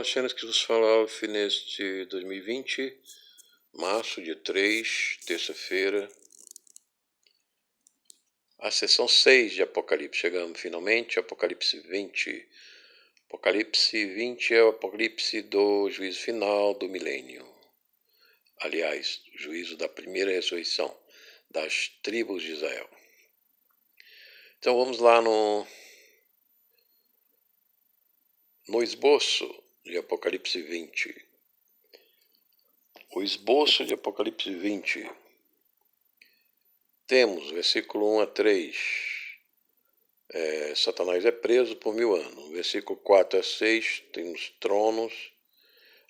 Damascenas que vos fala neste 2020, março, dia 3, terça-feira, a sessão 6 de Apocalipse. Chegamos finalmente, Apocalipse 20. Apocalipse 20 é o Apocalipse do juízo final do milênio. Aliás, o juízo da primeira ressurreição das tribos de Israel. Então vamos lá no esboço de Apocalipse 20. O esboço de Apocalipse 20. Temos, versículo 1 a 3, Satanás é preso por 1000 anos. Versículo 4 a 6, temos tronos,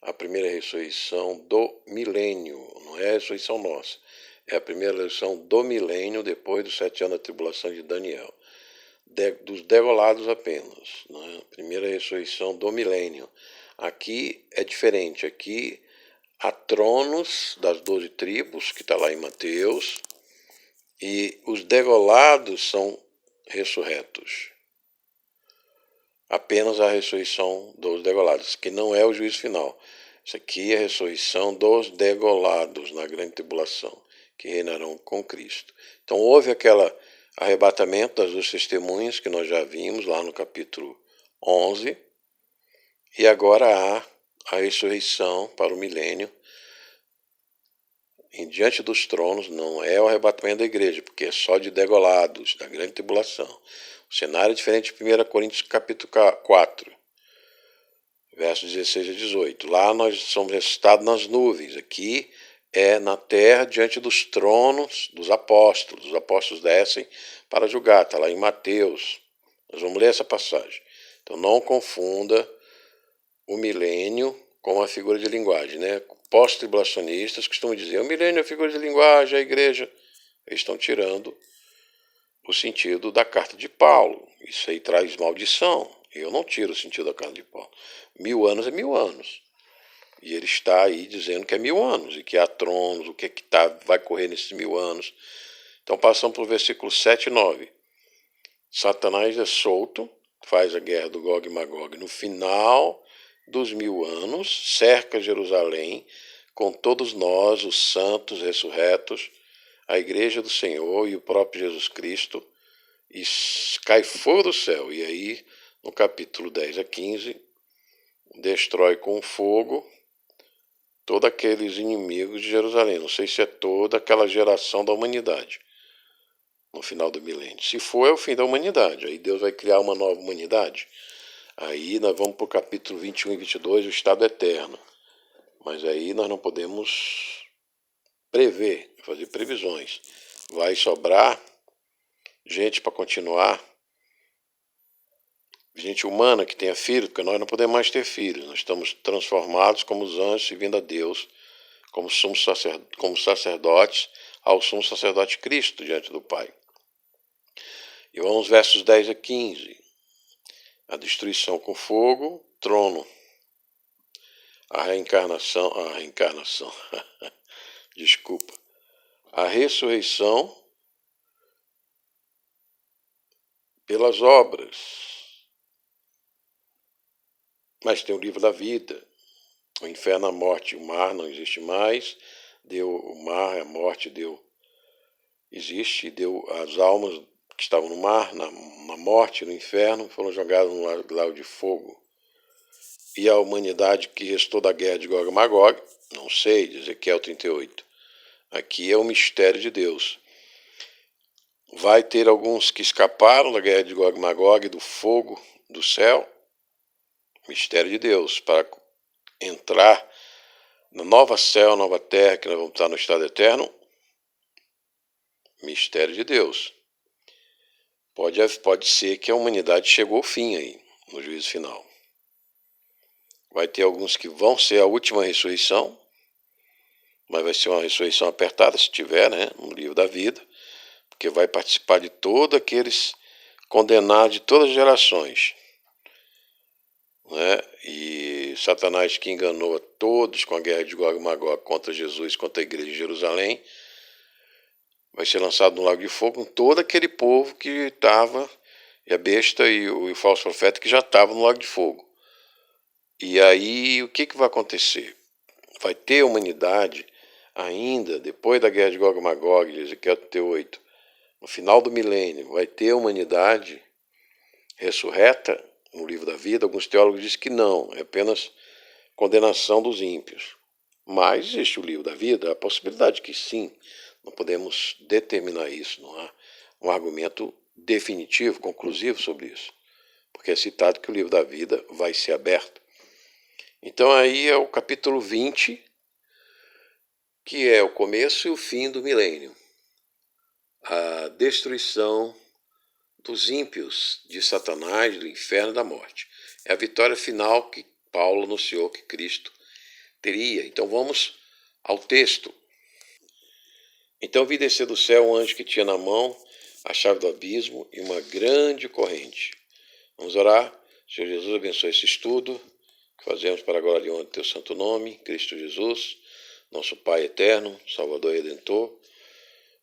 a primeira ressurreição do milênio. Não é a ressurreição nossa, é a primeira ressurreição do milênio, depois dos 7 anos da tribulação de Daniel. Dos degolados apenas, né? Primeira ressurreição do milênio. Aqui é diferente, aqui há tronos das 12 tribos, que está lá em Mateus, e os degolados são ressurretos. Apenas a ressurreição dos degolados, que não é o juízo final. Isso aqui é a ressurreição dos degolados na grande tribulação, que reinarão com Cristo. Então houve aquele arrebatamento das duas testemunhas que nós já vimos lá no capítulo 11, e agora há a ressurreição para o milênio em diante dos tronos. Não é o arrebatamento da igreja, porque é só de degolados, da grande tribulação. O cenário é diferente de 1 Coríntios capítulo 4, versos 16 a 18. Lá nós somos ressuscitados nas nuvens. Aqui é na terra, diante dos tronos dos apóstolos. Os apóstolos descem para julgar. Está lá em Mateus. Nós vamos ler essa passagem. Então não confunda o milênio com a figura de linguagem, né? Pós-tribulacionistas costumam dizer: o milênio é figura de linguagem, a igreja. Eles estão tirando o sentido da carta de Paulo. Isso aí traz maldição. Eu não tiro o sentido da carta de Paulo. 1000 anos é 1000 anos. E ele está aí dizendo que é 1000 anos, e que há tronos, o que vai correr nesses 1000 anos. Então passamos para o versículo 7 e 9. Satanás é solto, faz a guerra do Gog e Magog no final dos 1000 anos, cerca Jerusalém com todos nós, os santos ressurretos, a igreja do Senhor e o próprio Jesus Cristo, e cai fogo do céu. E aí, no capítulo 10 a 15, destrói com fogo todos aqueles inimigos de Jerusalém. Não sei se é toda aquela geração da humanidade no final do milênio. Se for, é o fim da humanidade. Aí Deus vai criar uma nova humanidade. Aí nós vamos para o capítulo 21 e 22, o estado eterno. Mas aí nós não podemos prever, fazer previsões. Vai sobrar gente para continuar, gente humana que tenha filho, porque nós não podemos mais ter filhos. Nós estamos transformados como os anjos, servindo a Deus, como sacerdotes, ao sumo sacerdote Cristo diante do Pai. E vamos aos versos 10 a 15. A destruição com fogo, trono. A reencarnação, desculpa. A ressurreição pelas obras. Mas tem o livro da vida. O inferno, a morte, o mar não existe mais. O mar, a morte existe, deu as almas que estavam no mar, na morte, no inferno, foram jogadas no lago de fogo. E a humanidade que restou da guerra de Gog e Magog, não sei, Ezequiel 38. Aqui é o mistério de Deus. Vai ter alguns que escaparam da guerra de Gog e Magog, do fogo do céu, mistério de Deus, para entrar na nova céu, nova terra, que nós vamos estar no estado eterno, mistério de Deus. Pode ser que a humanidade chegou ao fim aí, no juízo final. Vai ter alguns que vão ser a última ressurreição, mas vai ser uma ressurreição apertada, se tiver, né, no livro da vida, porque vai participar de todos aqueles condenados de todas as gerações, né? E Satanás, que enganou a todos com a guerra de Gog e Magog contra Jesus, contra a igreja de Jerusalém, vai ser lançado no lago de fogo com todo aquele povo que estava, e a besta e o falso profeta que já estavam no lago de fogo. E aí, o que vai acontecer? Vai ter humanidade ainda, depois da guerra de Gog e Magog, de Ezequiel 38, no final do milênio, vai ter humanidade ressurreta no livro da vida? Alguns teólogos dizem que não, é apenas condenação dos ímpios. Mas existe o livro da vida, a possibilidade que sim, não podemos determinar isso, não há um argumento definitivo, conclusivo sobre isso, porque é citado que o livro da vida vai ser aberto. Então aí é o capítulo 20, que é o começo e o fim do milênio, a destruição dos ímpios, de Satanás, do inferno e da morte. É a vitória final que Paulo anunciou que Cristo teria. Então vamos ao texto. Então vi descer do céu um anjo que tinha na mão a chave do abismo e uma grande corrente. Vamos orar. Senhor Jesus, abençoe esse estudo que fazemos para a glória e honra do teu santo nome, Cristo Jesus, nosso Pai eterno, Salvador e Redentor.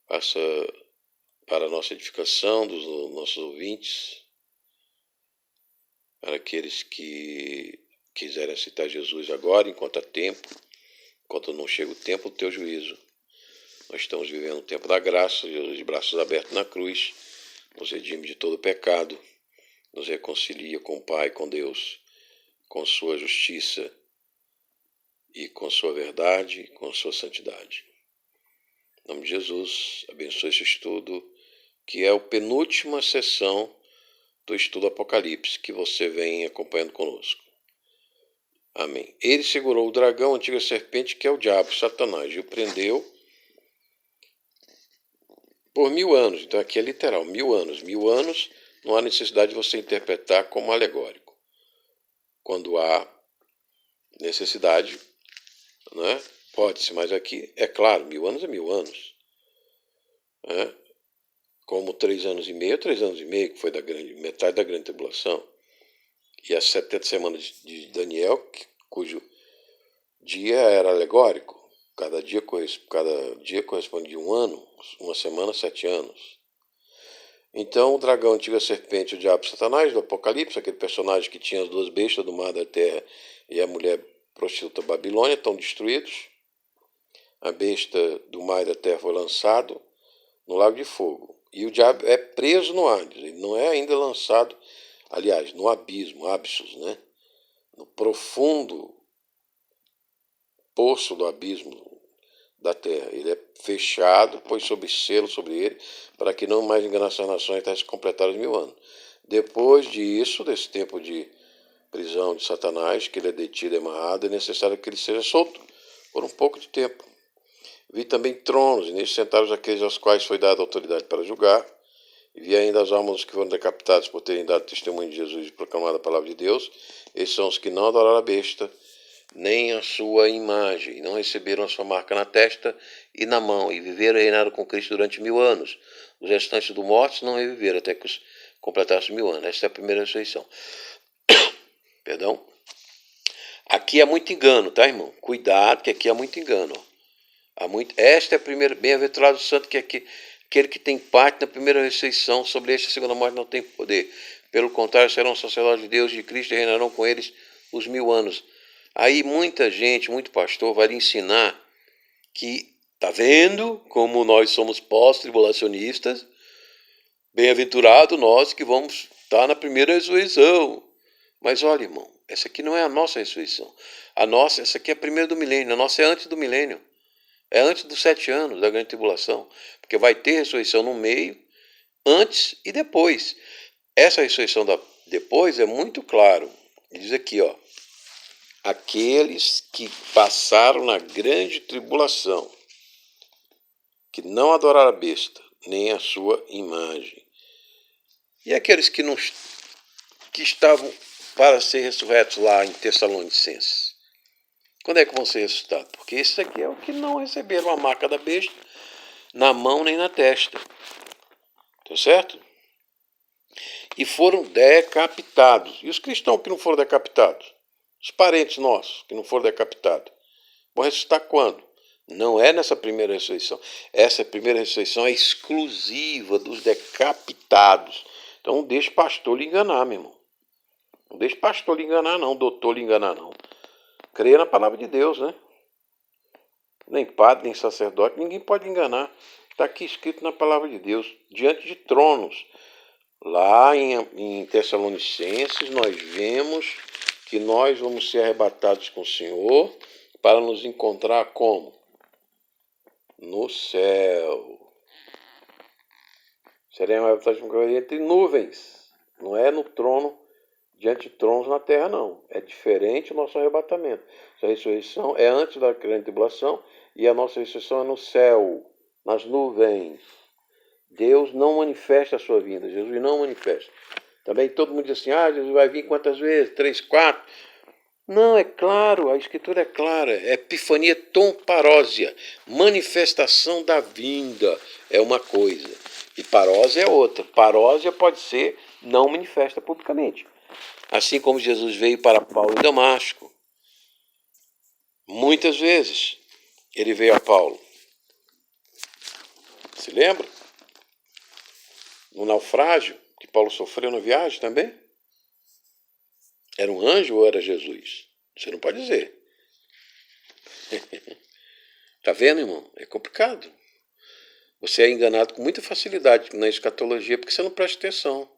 Faça para a nossa edificação dos nossos ouvintes, para aqueles que quiserem aceitar Jesus agora, enquanto há tempo, enquanto não chega o tempo do teu juízo. Nós estamos vivendo um tempo da graça, Jesus de braços abertos na cruz, nos redime de todo pecado, nos reconcilia com o Pai, com Deus, com sua justiça e com sua verdade, com sua santidade. Em nome de Jesus, abençoe esse estudo, que é a penúltima sessão do estudo Apocalipse, que você vem acompanhando conosco. Amém. Ele segurou o dragão, a antiga serpente, que é o diabo, Satanás, e o prendeu por 1000 anos. Então aqui é literal, 1000 anos. 1000 anos não há necessidade de você interpretar como alegórico. Quando há necessidade, né, pode-se, mas aqui é claro, 1000 anos é 1000 anos. Né? Como 3 anos e meio, 3 anos e meio, que foi metade da grande tribulação. E as 70 semanas de Daniel, cujo dia era alegórico. Cada dia corresponde a um ano, uma semana, 7 anos. Então, o dragão, a antiga serpente, o diabo Satanás, do Apocalipse, aquele personagem que tinha as duas bestas do mar da terra e a mulher prostituta Babilônia, estão destruídos. A besta do mar e da terra foi lançado no lago de fogo. E o diabo é preso no Hades, ele não é ainda lançado, aliás, no abismo, abissos, né? No profundo poço do abismo da terra. Ele é fechado, põe sob selo sobre ele, para que não mais enganasse as nações até se completar os 1000 anos. Depois disso, desse tempo de prisão de Satanás, que ele é detido e amarrado, é necessário que ele seja solto por um pouco de tempo. Vi também tronos, e neles sentaram aqueles aos quais foi dada autoridade para julgar. E vi ainda as almas que foram decapitadas por terem dado testemunho de Jesus e proclamado a palavra de Deus. Esses são os que não adoraram a besta, nem a sua imagem, e não receberam a sua marca na testa e na mão, e viveram e reinaram com Cristo durante 1000 anos. Os restantes dos mortos não reviveram até que completassem 1000 anos. Essa é a primeira ressurreição. Perdão. Aqui há muito engano, tá, irmão? Cuidado, que aqui há muito engano. Esta é a primeira, bem-aventurado santo, que é aquele que tem parte na primeira ressurreição. Sobre esta segunda morte não tem poder. Pelo contrário, serão sacerdotes de Deus e de Cristo e reinarão com eles os 1000 anos. Aí muita gente, muito pastor, vai lhe ensinar que, tá vendo como nós somos pós-tribulacionistas? Bem-aventurado nós que vamos estar na primeira ressurreição. Mas olha, irmão, essa aqui não é a nossa ressurreição. Essa aqui é a primeira do milênio, a nossa é antes do milênio. É antes dos 7 anos da grande tribulação, porque vai ter ressurreição no meio, antes e depois. Essa ressurreição depois é muito claro. Ele diz aqui, ó, aqueles que passaram na grande tribulação, que não adoraram a besta, nem a sua imagem. E aqueles que estavam para ser ressurretos lá em Tessalonicenses? Quando é que vão ser ressuscitados? Porque esses aqui é o que não receberam a marca da besta na mão nem na testa. Tá certo? E foram decapitados. E os cristãos que não foram decapitados? Os parentes nossos que não foram decapitados? Vão ressuscitar quando? Não é nessa primeira ressurreição. Essa primeira ressurreição é exclusiva dos decapitados. Então não deixe o pastor lhe enganar, meu irmão. Não deixe pastor lhe enganar não, doutor lhe enganar não. Creia na palavra de Deus, né? Nem padre, nem sacerdote, ninguém pode enganar. Está aqui escrito na palavra de Deus, diante de tronos. Lá em Tessalonicenses nós vemos que nós vamos ser arrebatados com o Senhor para nos encontrar como? No céu. Seremos arrebatados com o Senhor entre nuvens. Não é no trono, diante de tronos na terra, não. É diferente o nosso arrebatamento. A ressurreição é antes da grande tribulação e a nossa ressurreição é no céu, nas nuvens. Deus não manifesta a sua vinda. Jesus não manifesta. Também todo mundo diz assim, Jesus vai vir quantas vezes? 3, 4. Não, é claro, a Escritura é clara. É epifania tomparósia. Manifestação da vinda é uma coisa. E parósia é outra. Parósia pode ser não manifesta publicamente. Assim como Jesus veio para Paulo em Damasco. Muitas vezes ele veio a Paulo. Se lembra? No naufrágio que Paulo sofreu na viagem também? Era um anjo ou era Jesus? Você não pode dizer. Tá vendo, irmão? É complicado. Você é enganado com muita facilidade na escatologia porque você não presta atenção.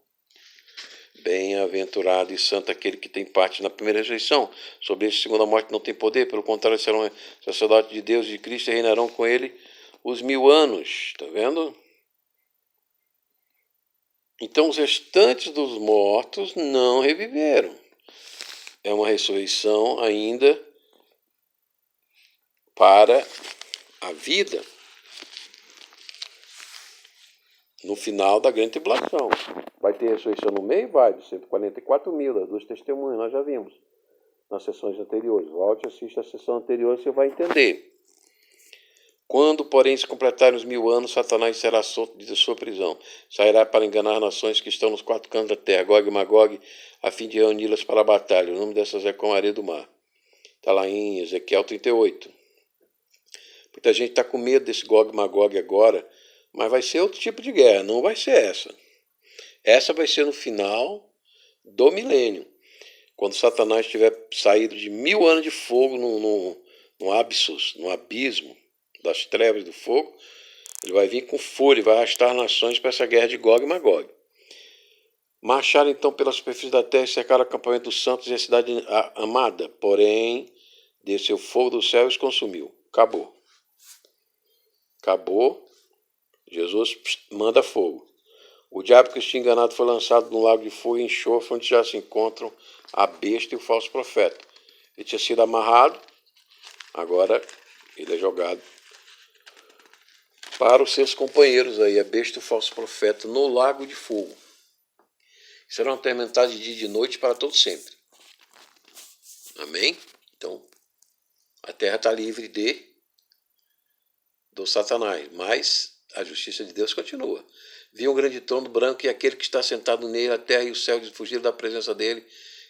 Bem-aventurado e santo aquele que tem parte na primeira ressurreição. Sobre este, segunda morte, não tem poder. Pelo contrário, serão sacerdotes de Deus e de Cristo e reinarão com ele os 1000 anos. Tá vendo? Então, os restantes dos mortos não reviveram. É uma ressurreição ainda para a vida no final da grande tribulação. Vai ter ressurreição no meio? Vai, dos 144 mil, das 2 testemunhas, nós já vimos nas sessões anteriores. Volte e assista a sessão anterior, você vai entender. Quando, porém, se completarem os 1000 anos, Satanás será solto de sua prisão. Sairá para enganar nações que estão nos 4 cantos da terra, Gog e Magog, a fim de reuni-las para a batalha. O nome dessas é como a areia do mar. Está lá em Ezequiel 38. Muita gente está com medo desse Gog e Magog agora, mas vai ser outro tipo de guerra, não vai ser essa. Essa vai ser no final do milênio, quando Satanás tiver saído de 1000 anos de fogo no abismo das trevas do fogo. Ele vai vir com fúria e vai arrastar nações para essa guerra de Gog e Magog. Marcharam então pela superfície da terra e cercaram o acampamento dos santos e a cidade amada. Porém, desceu fogo do céu e os consumiu. Acabou. Acabou. Jesus manda fogo. O diabo que os tinha enganado foi lançado no lago de fogo e enxofre, onde já se encontram a besta e o falso profeta. Ele tinha sido amarrado, agora ele é jogado para os seus companheiros aí, a besta e o falso profeta, no lago de fogo. Serão atormentados de dia e de noite para todo sempre. Amém? Então, a terra está livre do Satanás, mas a justiça de Deus continua. Vi um grande trono branco e aquele que está sentado nele, a terra e o céu fugiram da presença dele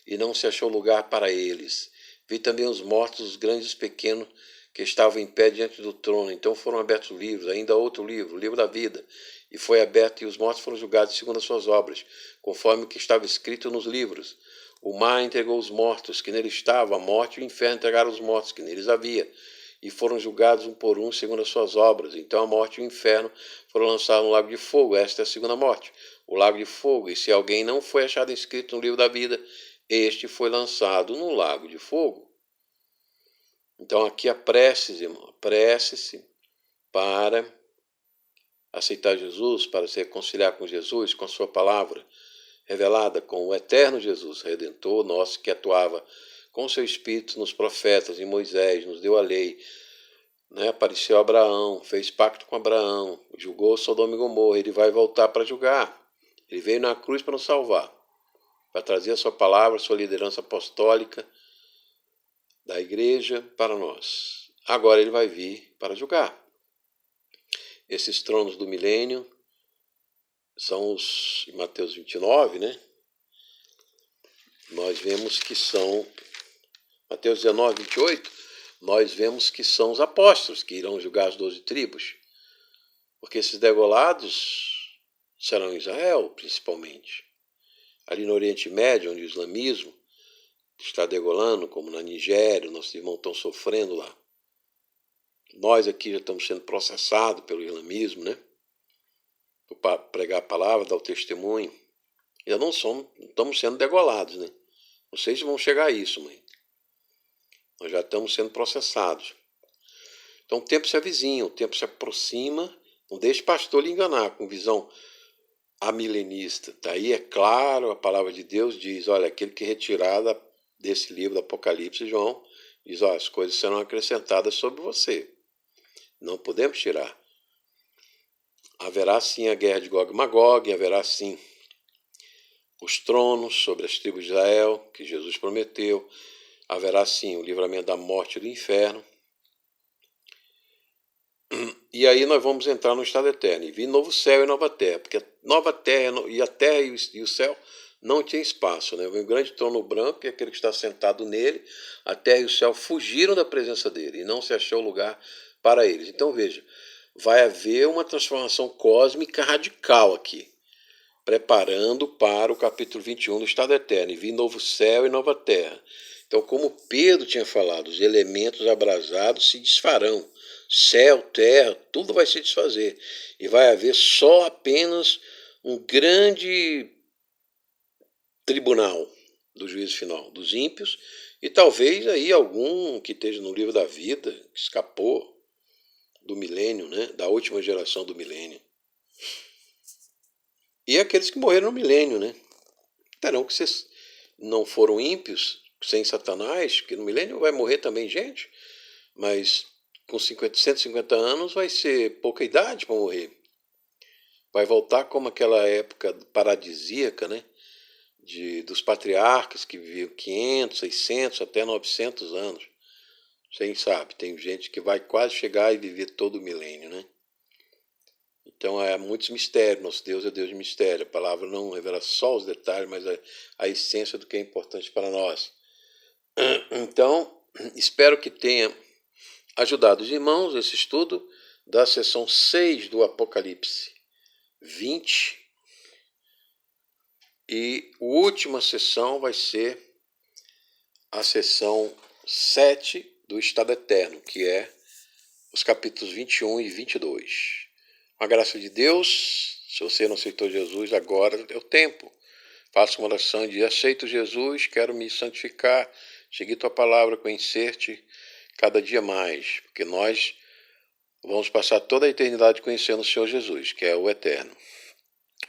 e não se achou lugar para eles. Vi também os mortos, os grandes e os pequenos, que estavam em pé diante do trono. Então foram abertos livros, ainda outro livro, o livro da vida, e foi aberto, e os mortos foram julgados segundo as suas obras, conforme o que estava escrito nos livros. O mar entregou os mortos que nele estavam, a morte e o inferno entregaram os mortos que neles havia, e foram julgados um por um segundo as suas obras. Então a morte e o inferno foram lançados no lago de fogo. Esta é a segunda morte, o lago de fogo. E se alguém não foi achado inscrito no livro da vida, este foi lançado no lago de fogo. Então aqui a prece, irmão, prece-se para aceitar Jesus, para se reconciliar com Jesus, com a sua palavra revelada, com o eterno Jesus, Redentor nosso, que atuava com o seu Espírito nos profetas, em Moisés, nos deu a lei, né? Apareceu a Abraão, fez pacto com Abraão, julgou Sodoma e Gomorra. Ele vai voltar para julgar. Ele veio na cruz para nos salvar, para trazer a sua palavra, a sua liderança apostólica da igreja para nós. Agora ele vai vir para julgar. Esses tronos do milênio são os, em Mateus 29, né? Nós vemos que são, Mateus 19, 28, nós vemos que são os apóstolos que irão julgar as 12 tribos. Porque esses degolados serão em Israel, principalmente. ali no Oriente Médio, onde o islamismo está degolando, como na Nigéria, nossos irmãos estão sofrendo lá. Nós aqui já estamos sendo processados pelo islamismo, né? Por pregar a palavra, dar o testemunho. Já não estamos sendo degolados, né? Não sei se vão chegar a isso, mãe. Nós já estamos sendo processados. Então o tempo se avizinha, o tempo se aproxima. Não deixe o pastor lhe enganar com visão amilenista. Daí é claro, a palavra de Deus diz, olha, aquele que é retirado desse livro do Apocalipse, João, diz, olha, as coisas serão acrescentadas sobre você. Não podemos tirar. Haverá sim a guerra de Gog e Magog, haverá sim os tronos sobre as tribos de Israel, que Jesus prometeu, haverá sim o livramento da morte e do inferno. E aí nós vamos entrar no estado eterno, e vir novo céu e nova terra, porque a nova terra e a terra e o céu não tinha espaço, né? Vem um grande trono branco, que é aquele que está sentado nele, a terra e o céu fugiram da presença dele, e não se achou lugar para eles. Então veja, vai haver uma transformação cósmica radical aqui, preparando para o capítulo 21 do estado eterno, e vir novo céu e nova terra. Então, como Pedro tinha falado, os elementos abrasados se desfarão. Céu, terra, tudo vai se desfazer. E vai haver só apenas um grande tribunal do juízo final dos ímpios, e talvez aí algum que esteja no livro da vida, que escapou do milênio, né? Da última geração do milênio. E aqueles que morreram no milênio, né? Terão que ser, não foram ímpios, sem Satanás, que no milênio vai morrer também gente, mas com 150 anos vai ser pouca idade para morrer. Vai voltar como aquela época paradisíaca, né? Dos patriarcas que viviam 500, 600, até 900 anos. Quem sabe, tem gente que vai quase chegar e viver todo o milênio, né? Então há muitos mistérios. Nosso Deus é Deus de mistério. A palavra não revela só os detalhes, mas a essência do que é importante para nós. Então, espero que tenha ajudado os irmãos esse estudo da sessão 6 do Apocalipse 20. E a última sessão vai ser a sessão 7 do Estado Eterno, que é os capítulos 21 e 22. Com a graça de Deus, se você não aceitou Jesus, agora é o tempo. Faça uma oração de aceito Jesus, quero me santificar, seguir tua palavra, conhecer-te cada dia mais, porque nós vamos passar toda a eternidade conhecendo o Senhor Jesus, que é o Eterno,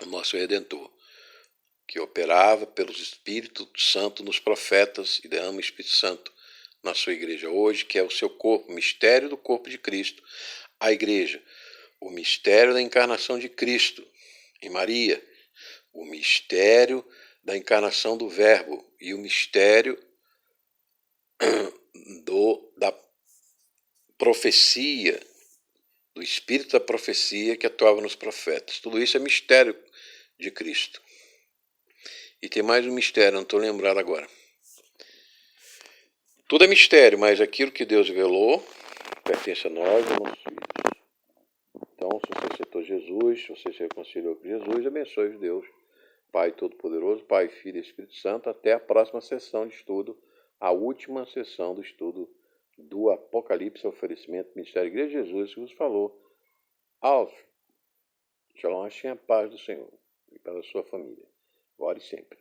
o nosso Redentor, que operava pelos Espíritos Santo nos profetas e derrama o Espírito Santo na sua igreja hoje, que é o seu corpo, o mistério do corpo de Cristo, a igreja, o mistério da encarnação de Cristo em Maria, o mistério da encarnação do Verbo e o mistério da profecia, do espírito da profecia que atuava nos profetas. Tudo isso é mistério de Cristo. E tem mais um mistério, não estou lembrado agora. Tudo é mistério, mas aquilo que Deus revelou pertence a nós e aos nossos filhos. Então, se você aceitou Jesus, se você se reconciliou com Jesus, abençoe Deus, Pai Todo-Poderoso, Pai, Filho e Espírito Santo, até a próxima sessão de estudo, a última sessão do estudo do Apocalipse, oferecimento do Ministério da Igreja de Jesus, que vos falou aos Shalom, a paz do Senhor e para a sua família, agora e sempre.